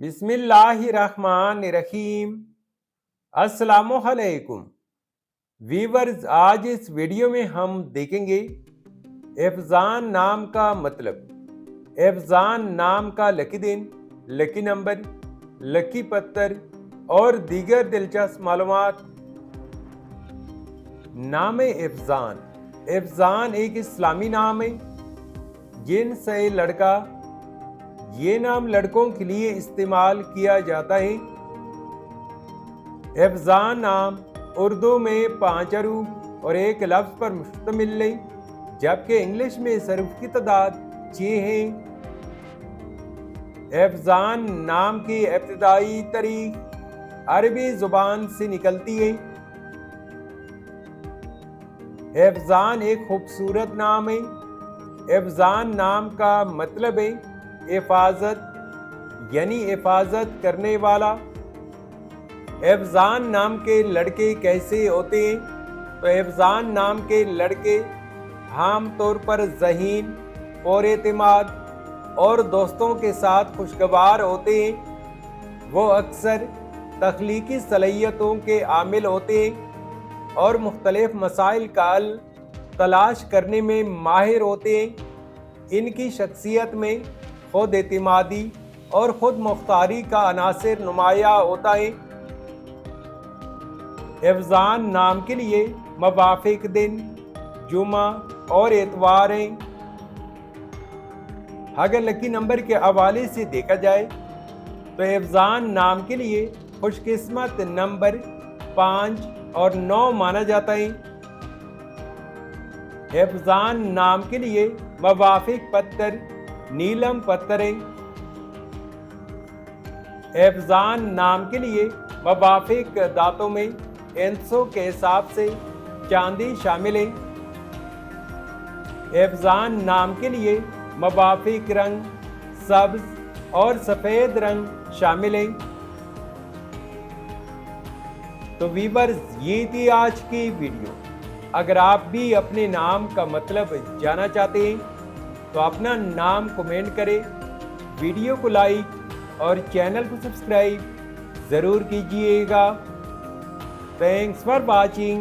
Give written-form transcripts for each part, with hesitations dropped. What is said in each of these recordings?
بسم اللہ الرحمن الرحیم۔ السلام علیکم ویورز، آج اس ویڈیو میں ہم دیکھیں گے افضان نام کا مطلب، افضان نام کا لکی دن، لکی نمبر، لکی پتھر اور دیگر دلچسپ معلومات۔ نام افضان، افضان ایک اسلامی نام ہے۔ جنس ہے لڑکا، یہ نام لڑکوں کے لیے استعمال کیا جاتا ہے۔ افضان نام اردو میں 5 حروف اور ایک لفظ پر مشتمل ہے، جبکہ انگلش میں اس حروف کی تعداد 6 ہے۔ افضان نام کی ابتدائی تاریخ عربی زبان سے نکلتی ہے۔ افضان ایک خوبصورت نام ہے۔ افضان نام کا مطلب ہے حفاظت، یعنی حفاظت کرنے والا۔ افضان نام کے لڑکے کیسے ہوتے ہیں؟ تو افضان نام کے لڑکے عام طور پر ذہین، پر اعتماد اور دوستوں کے ساتھ خوشگوار ہوتے ہیں۔ وہ اکثر تخلیقی صلاحیتوں کے حامل ہوتے ہیں اور مختلف مسائل کا حل تلاش کرنے میں ماہر ہوتے ہیں۔ ان کی شخصیت میں خود اعتمادی اور خود مختاری کا عناصر نمایاں ہوتا ہے۔ افضان نام کے لیے موافق دن جمعہ اور اتوار ہیں۔ اگر لکی نمبر کے حوالے سے دیکھا جائے تو افضان نام کے لیے خوش قسمت نمبر 5 اور 9 مانا جاتا ہے۔ افضان نام کے لیے موافق پتھر نیلم پتھر ہے۔ افضان نام کے لیے موافق دھاتوں میں اینسوں کے حساب سے چاندی شامل ہے۔ افضان نام کے لیے موافق رنگ سبز اور سفید رنگ شامل ہے۔ تو ویورز، یہ تھی آج کی ویڈیو۔ اگر آپ بھی اپنے نام کا مطلب جاننا چاہتے ہیں تو اپنا نام کمنٹ کریں، ویڈیو کو لائک اور چینل کو سبسکرائب ضرور کیجئے گا۔ Thanks for watching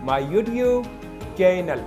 my YouTube channel.